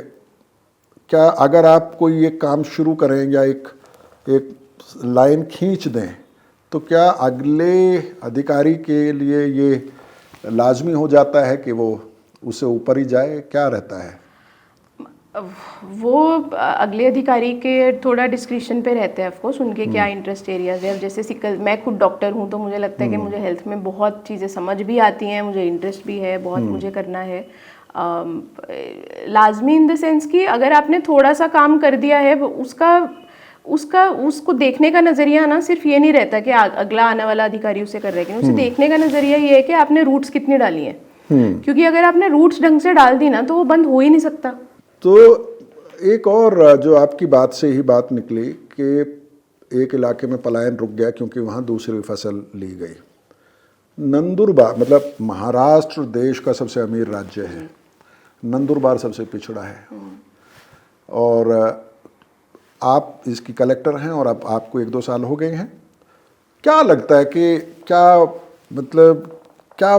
क्या अगर आप कोई ये काम शुरू करें या एक लाइन खींच दें, तो क्या अगले अधिकारी के लिए ये लाजमी हो जाता है कि वो उससे ऊपर ही जाए? क्या रहता है? वो अगले अधिकारी के थोड़ा डिस्क्रिप्शन पे रहते हैं ऑफकोर्स, उनके क्या इंटरेस्ट एरियाज है। अब जैसे मैं खुद डॉक्टर हूँ, तो मुझे लगता है कि मुझे हेल्थ में बहुत चीज़ें समझ भी आती हैं, मुझे इंटरेस्ट भी है, बहुत मुझे करना है। लाजमी इन द सेंस कि अगर आपने थोड़ा सा काम कर दिया है, उसको देखने का नज़रिया ना सिर्फ ये नहीं रहता कि अगला आने वाला अधिकारी उसे कर रहा है, उसे देखने का नज़रिया ये है कि आपने रूट्स कितनी डाली हैं। क्योंकि अगर आपने रूट्स ढंग से डाल दी ना, तो वो बंद हो ही नहीं सकता। तो एक और जो आपकी बात से ही बात निकली कि एक इलाके में पलायन रुक गया क्योंकि वहाँ दूसरी फसल ली गई। नंदुरबार, मतलब महाराष्ट्र देश का सबसे अमीर राज्य है, नंदुरबार सबसे पिछड़ा है, और आप इसकी कलेक्टर हैं और अब आपको 1-2 साल हो गए हैं। क्या लगता है कि क्या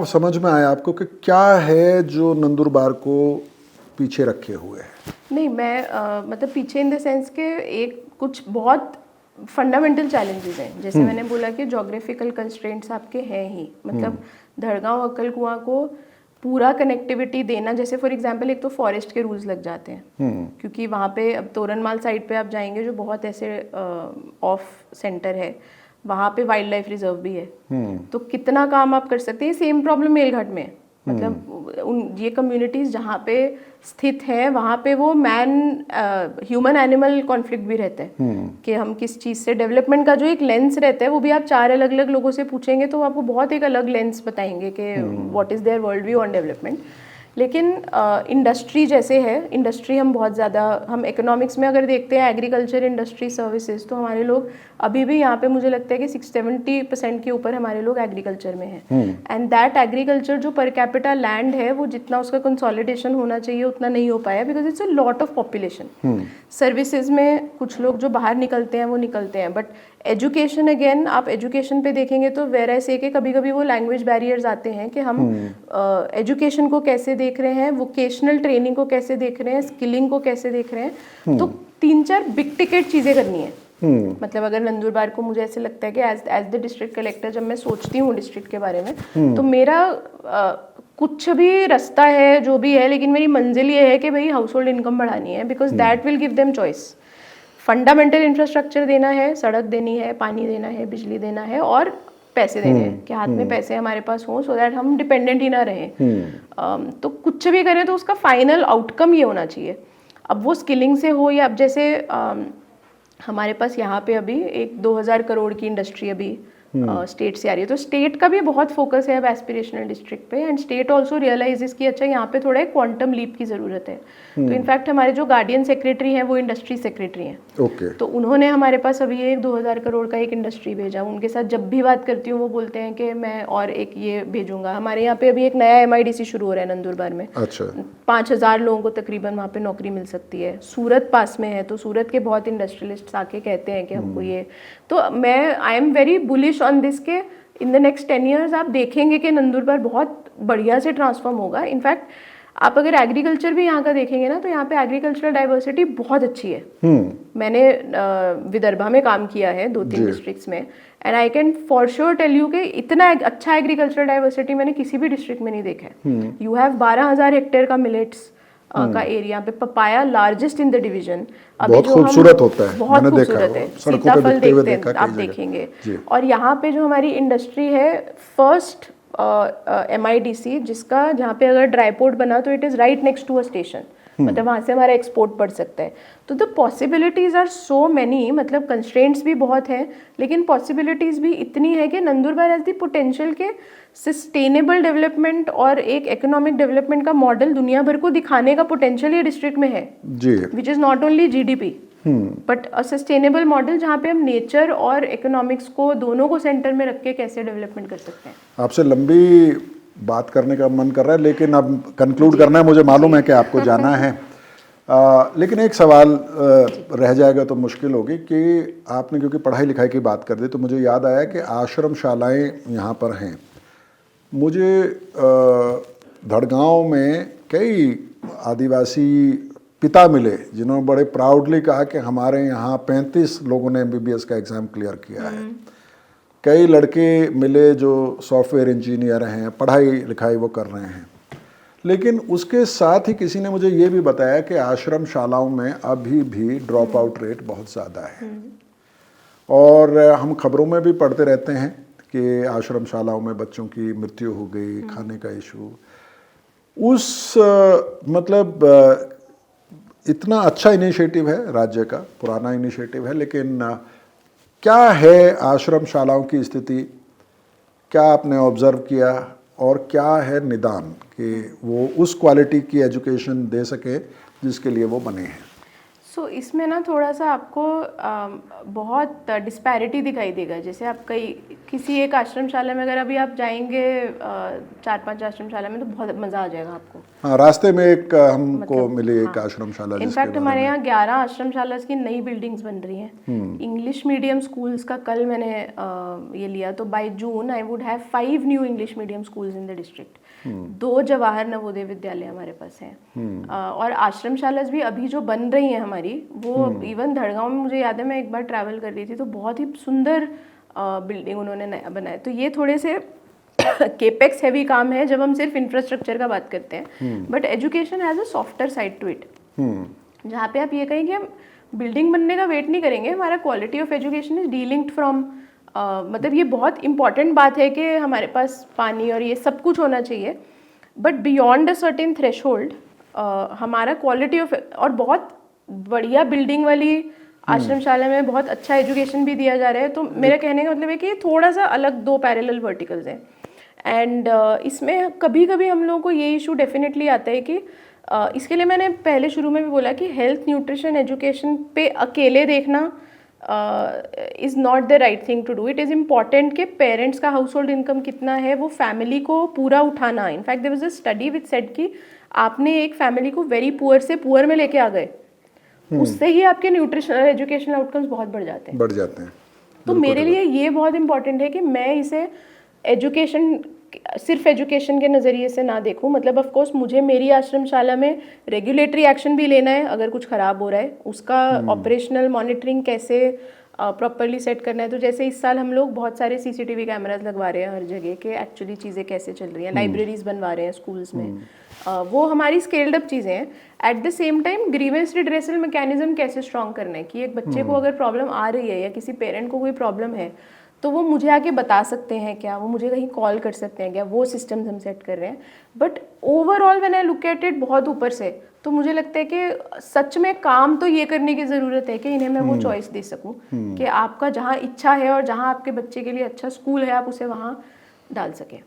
समझ में आया आपको कि क्या है जो नंदुरबार को पीछे रखे हुए है? नहीं, मैं मतलब पीछे इन द सेंस के एक कुछ बहुत फंडामेंटल चैलेंजेस हैं। जैसे मैंने बोला कि ज्योग्राफिकल कंस्ट्रेंट्स आपके हैं ही, मतलब धड़गांव अक्कलकुआं को पूरा कनेक्टिविटी देना, जैसे फॉर एग्जांपल एक तो फॉरेस्ट के रूल्स लग जाते हैं, क्योंकि वहाँ पे अब तोरनमाल साइड पे आप जाएंगे जो बहुत ऐसे ऑफ सेंटर है, वहाँ पे वाइल्ड लाइफ रिजर्व भी है। तो कितना काम आप कर सकते हैं। सेम प्रॉब्लम मेलघाट में है, मतलब ये कम्युनिटीज जहाँ पे स्थित हैं वहाँ पे वो ह्यूमन एनिमल कॉन्फ्लिक्ट भी रहता है कि हम किस चीज़ से, डेवलपमेंट का जो एक लेंस रहता है वो भी आप 4 अलग अलग लोगों से पूछेंगे तो आपको बहुत एक अलग लेंस बताएंगे कि what is there world view on development. लेकिन इंडस्ट्री जैसे है, इंडस्ट्री हम बहुत ज़्यादा, हम इकोनॉमिक्स में अगर देखते हैं एग्रीकल्चर, इंडस्ट्री, सर्विसेज, तो हमारे लोग अभी भी यहाँ पे मुझे लगता है कि 60-70% के ऊपर हमारे लोग एग्रीकल्चर में हैं। एंड दैट एग्रीकल्चर जो पर कैपिटा लैंड है वो जितना उसका कंसोलिडेशन होना चाहिए उतना नहीं हो पाया, because it's a lot of population. Services में कुछ लोग जो बाहर निकलते हैं वो निकलते हैं, बट एजुकेशन, अगेन आप एजुकेशन पे देखेंगे तो वेर से कि कभी कभी वो लैंग्वेज बैरियर्स आते हैं कि हम एजुकेशन को कैसे देख रहे हैं, वोकेशनल ट्रेनिंग को कैसे देख रहे हैं, स्किलिंग को कैसे देख रहे हैं। तो 3-4 बिग टिकट चीज़ें करनी है। मतलब अगर नंदुरबार को, मुझे ऐसे लगता है कि एज द डिस्ट्रिक्ट कलेक्टर जब मैं सोचती हूँ डिस्ट्रिक्ट के बारे में, तो मेरा कुछ भी रास्ता है जो भी है, लेकिन मेरी मंजिल ये है कि भाई हाउस होल्ड इनकम बढ़ानी है, because that will give them choice. Fundamental infrastructure देना है, सड़क देनी है, पानी देना है, बिजली देना है, और पैसे देने हैं कि हाथ में पैसे हमारे पास हों, सो दैट हम डिपेंडेंट ही ना रहें। तो कुछ भी करें तो उसका फाइनल आउटकम ये होना चाहिए। अब वो स्किलिंग से हो, या अब जैसे हमारे पास यहाँ पे अभी एक 2000 करोड़ की इंडस्ट्री अभी स्टेट से आ रही है, तो स्टेट का भी बहुत फोकस है अब एस्पिरेशनल डिस्ट्रिक्ट पे, एंड स्टेट ऑल्सो रियलाइजेस कि अच्छा यहाँ पे थोड़ा एक क्वांटम लीप की ज़रूरत है। तो इनफैक्ट हमारे जो गार्डियन सेक्रेटरी हैं वो इंडस्ट्री सेक्रेटरी हैं। तो उन्होंने हमारे पास अभी एक 2000 करोड़ का एक इंडस्ट्री भेजा। उनके साथ जब भी बात करती हूँ वो बोलते हैं कि मैं और एक ये भेजूंगा। हमारे यहाँ पे अभी एक नया MIDC शुरू हो रहा है नंदुरबार में। 5000 लोगों को तकरीबन वहाँ पे नौकरी मिल सकती है। सूरत पास में है, तो सूरत के बहुत इंडस्ट्रियलिस्ट आके कहते हैं कि हमको ये, तो I am very bullish on this के इन द नेक्स्ट 10 years आप देखेंगे कि नंदुरबार बहुत बढ़िया से ट्रांसफॉर्म होगा। इनफैक्ट आप अगर एग्रीकल्चर भी यहाँ का देखेंगे ना, तो यहाँ पे एग्रीकल्चरल डाइवर्सिटी बहुत अच्छी है। मैंने विदर्भा में काम किया है 2-3 डिस्ट्रिक्ट्स में, and I can for sure tell you कि इतना अच्छा एग्रीकल्चरल डाइवर्सिटी मैंने किसी भी डिस्ट्रिक्ट में नहीं देखा है। यू हैव 12,000 हेक्टेयर का मिलेट्स का एरिया पे, papaya largest in the division. बहुत खूबसूरत होता है, बहुत खूबसूरत है, सीताफल देखते हैं आप देखेंगे। और यहाँ पे जो हमारी इंडस्ट्री है, फर्स्ट MIDC जिसका, जहाँ पे अगर ड्राई पोर्ट बना तो it is right next to a station. मतलब वहाँ से हमारा एक्सपोर्ट बढ़ सकता है। तो the possibilities are so many, मतलब कंस्ट्रेंट्स भी बहुत हैं लेकिन पॉसिबिलिटीज़ भी इतनी है कि नंदुरबार हैज़ द पोटेंशियल के सस्टेनेबल डेवलपमेंट और एक इकोनॉमिक डेवलपमेंट का मॉडल दुनिया भर को दिखाने का पोटेंशियल ये डिस्ट्रिक्ट में है जी, which is not only GDP but a sustainable model जहाँ पे हम नेचर और इकोनॉमिक्स को दोनों को सेंटर में रख के कैसे डेवलपमेंट कर सकते हैं। आपसे लंबी बात करने का मन कर रहा है लेकिन अब कंक्लूड करना है, मुझे मालूम है कि आपको जाना है। लेकिन एक सवाल रह जाएगा तो मुश्किल होगी कि आपने क्योंकि पढ़ाई लिखाई की बात कर दी तो मुझे याद आया कि आश्रम शालाएँ यहाँ पर हैं। मुझे धड़गांव में कई आदिवासी पिता मिले जिन्होंने बड़े प्राउडली कहा कि हमारे यहाँ 35 लोगों ने MBBS का एग्ज़ाम क्लियर किया है। कई लड़के मिले जो सॉफ्टवेयर इंजीनियर हैं, पढ़ाई लिखाई वो कर रहे हैं। लेकिन उसके साथ ही किसी ने मुझे ये भी बताया कि आश्रम शालाओं में अभी भी ड्रॉप आउट रेट बहुत ज़्यादा है। और हम खबरों में भी पढ़ते रहते हैं कि आश्रम शालाओं में बच्चों की मृत्यु हो गई, खाने का इशू। उस मतलब इतना अच्छा इनिशिएटिव है राज्य का, पुराना इनिशिएटिव है, लेकिन क्या है आश्रम शालाओं की स्थिति, क्या आपने ऑब्ज़र्व किया और क्या है निदान कि वो उस क्वालिटी की एजुकेशन दे सके जिसके लिए वो बने हैं? सो इसमें ना थोड़ा सा आपको बहुत डिस्पैरिटी दिखाई देगा। जैसे आप किसी एक आश्रमशाला में अगर अभी आप जाएंगे 4-5 आश्रमशाला में तो बहुत मज़ा आ जाएगा आपको। हाँ, रास्ते में एक हमको मिली एक आश्रमशाला। इनफैक्ट हमारे यहाँ 11 आश्रमशाला की नई बिल्डिंग्स बन रही हैं। इंग्लिश मीडियम स्कूल्स का कल मैंने ये लिया तो by June I would have 5 new English medium schools in the district. 2 Jawahar Navodaya Vidyalaya हमारे पास हैं। और आश्रमशाला भी अभी जो बन रही हैं हमारी, वो इवन धड़गांव में मुझे याद है मैं एक बार ट्रैवल कर रही थी तो बहुत ही सुंदर बिल्डिंग उन्होंने नया बनाया। तो ये थोड़े से केपेक्स हैवी काम है जब हम सिर्फ इंफ्रास्ट्रक्चर का बात करते हैं, but education has a softer side to it, जहाँ पे आप ये कहें कि हम बिल्डिंग बनने का वेट नहीं करेंगे, हमारा quality of education is delinked from मतलब ये बहुत इंपॉर्टेंट बात है कि हमारे पास पानी और ये सब कुछ होना चाहिए, but beyond a certain threshold हमारा क्वालिटी ऑफ और बहुत बढ़िया बिल्डिंग वाली आश्रमशाला में बहुत अच्छा एजुकेशन भी दिया जा रहा है। तो मेरा कहने का मतलब है कि ये थोड़ा सा अलग 2 पैरेलल वर्टिकल्स हैं। एंड इसमें कभी कभी हम लोगों को ये इशू डेफिनेटली आता है कि इसके लिए मैंने पहले शुरू में भी बोला कि हेल्थ न्यूट्रिशन एजुकेशन पे अकेले देखना is not the right thing to do. It is important कि पेरेंट्स का हाउस होल्ड इनकम कितना है वो फैमिली को पूरा उठाना। In fact there was a study which said कि आपने एक फैमिली को वेरी पुअर से पुअर में लेके आ गए, उससे ही आपके न्यूट्रिशनल एजुकेशनल आउटकम्स बहुत बढ़ जाते हैं। तो मेरे लिए ये बहुत इंपॉर्टेंट है कि मैं इसे एजुकेशन सिर्फ एजुकेशन के नज़रिए से ना देखूं। मतलब ऑफ कोर्स मुझे मेरी आश्रमशाला में रेगुलेटरी एक्शन भी लेना है अगर कुछ ख़राब हो रहा है, उसका ऑपरेशनल मॉनिटरिंग कैसे प्रॉपरली सेट करना है। तो जैसे इस साल हम लोग बहुत सारे CCTV कैमराज लगवा रहे हैं हर जगह के, एक्चुअली चीज़ें कैसे चल रही हैं, लाइब्रेरीज बनवा रहे हैं स्कूल्स में, वो हमारी स्केल्ड अप चीज़ें हैं। At the same time grievance redressal mechanism कैसे स्ट्रॉन्ग करना है कि एक बच्चे को अगर प्रॉब्लम आ रही है या किसी पेरेंट को कोई प्रॉब्लम है तो वो मुझे आके बता सकते हैं क्या, वो मुझे कहीं कॉल कर सकते हैं क्या, वो सिस्टम्स हम सेट कर रहे हैं। But overall when I look at it बहुत ऊपर से, तो मुझे लगता है कि सच में काम तो ये करने की ज़रूरत है कि इन्हें मैं वो चॉइस दे सकूं कि आपका जहाँ इच्छा है और जहाँ आपके बच्चे के लिए अच्छा स्कूल है आप उसे वहाँ डाल सकें।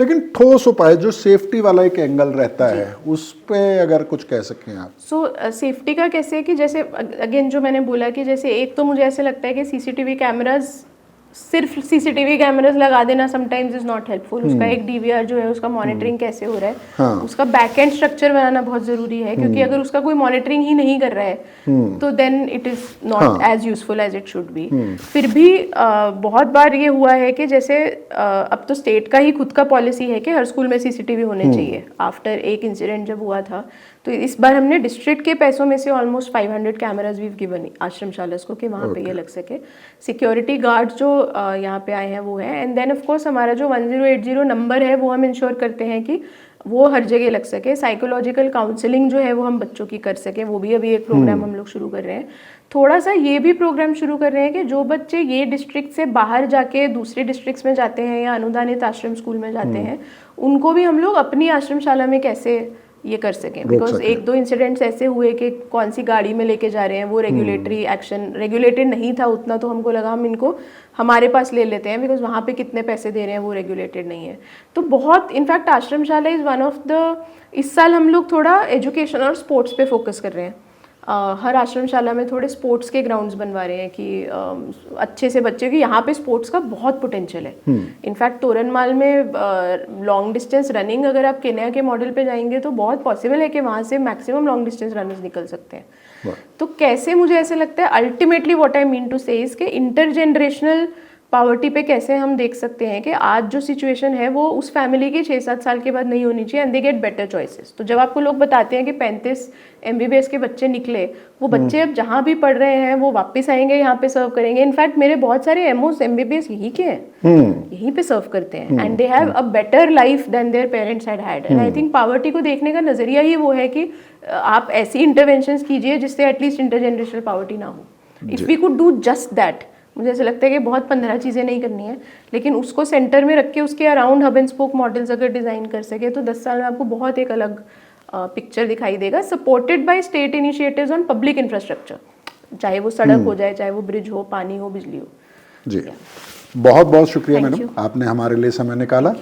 लेकिन ठोस उपाय जो सेफ्टी वाला एक एंगल रहता है उस पे अगर कुछ कह सकें आप। सेफ्टी का कैसे कि जैसे अगेन जो मैंने बोला कि जैसे एक तो मुझे ऐसे लगता है कि CCTV कैमराज सिर्फ CCTV कैमराज लगा देना समटाइम्स इज नॉट हेल्पफुल। उसका एक DVR जो है उसका मॉनिटरिंग कैसे हो रहा है, हाँ। उसका बैक एंड स्ट्रक्चर बनाना बहुत जरूरी है, क्योंकि अगर उसका कोई मॉनिटरिंग ही नहीं कर रहा है तो then it is not as useful as it should be. फिर भी बहुत बार ये हुआ है कि जैसे अब तो स्टेट का ही खुद का पॉलिसी है कि हर स्कूल में CCTV होने चाहिए। आफ्टर एक इंसिडेंट जब हुआ था तो इस बार हमने डिस्ट्रिक्ट के पैसों में से ऑलमोस्ट 500 कैमराज वीव गिवन आश्रमशालास को कि वहाँ पे ये लग सके। सिक्योरिटी गार्ड जो यहाँ पे आए हैं वो है, एंड देन ऑफ कोर्स हमारा जो 1080 नंबर है वो हम इंश्योर करते हैं कि वो हर जगह लग सके। साइकोलॉजिकल काउंसलिंग जो है वो हम बच्चों की कर सकें, वो भी अभी एक प्रोग्राम हम लोग शुरू कर रहे हैं। थोड़ा सा ये भी प्रोग्राम शुरू कर रहे हैं कि जो बच्चे ये डिस्ट्रिक्ट से बाहर जाके दूसरे डिस्ट्रिक्ट्स में जाते हैं या अनुदानित आश्रम स्कूल में जाते हैं, उनको भी हम लोग अपनी आश्रमशाला में कैसे ये कर सकें, रोक बिकॉज सकें। एक दो इंसिडेंट्स ऐसे हुए कि कौन सी गाड़ी में लेके जा रहे हैं वो रेगुलेटरी एक्शन रेगुलेटेड नहीं था उतना, तो हमको लगा हम इनको हमारे पास ले लेते हैं बिकॉज वहाँ पे कितने पैसे दे रहे हैं वो रेगुलेटेड नहीं है। तो बहुत इनफैक्ट आश्रमशाला इज़ वन ऑफ द, इस साल हम लोग थोड़ा एजुकेशन और स्पोर्ट्स पे फोकस कर रहे हैं। हर आश्रमशाला में थोड़े स्पोर्ट्स के ग्राउंड्स बनवा रहे हैं कि अच्छे से बच्चे, की यहाँ पे स्पोर्ट्स का बहुत पोटेंशियल है। इनफैक्ट तोरनमाल में लॉन्ग डिस्टेंस रनिंग, अगर आप केन्या के मॉडल पे जाएंगे तो बहुत पॉसिबल है कि वहाँ से मैक्सिमम लॉन्ग डिस्टेंस रनर्स निकल सकते हैं। तो कैसे, मुझे ऐसे लगता है ultimately what I mean to say is के इंटरजेनरेशनल पावर्टी पे कैसे हम देख सकते हैं कि आज जो सिचुएशन है वो उस फैमिली की 6-7 साल के बाद नहीं होनी चाहिए, and they get better choices. तो जब आपको लोग बताते हैं कि 35 MBBS के बच्चे निकले, वो बच्चे अब जहाँ भी पढ़ रहे हैं वो वापस आएंगे, यहाँ पे सर्व करेंगे। इनफैक्ट मेरे बहुत सारे MOs MBBS यहीं के हैं, यहीं पे सर्व करते हैं, and they have a better life than their parents had had. And I think poverty को देखने का नजरिया ही वो है कि आप ऐसी इंटरवेंशंस कीजिए जिससे एटलीस्ट इंटरजेनरेशनल पावर्टी ना हो। If we could do just that, मुझे ऐसा लगता है कि बहुत 15 चीज़ें नहीं करनी है, लेकिन उसको सेंटर में रख के उसके around hub and spoke models अगर डिज़ाइन कर सके तो 10 साल में आपको बहुत एक अलग पिक्चर दिखाई देगा, supported by state initiatives on public infrastructure, चाहे वो सड़क हो जाए, चाहे वो ब्रिज हो, पानी हो, बिजली हो। जी, बहुत बहुत शुक्रिया मैडम, आपने हमारे लिए समय निकाला।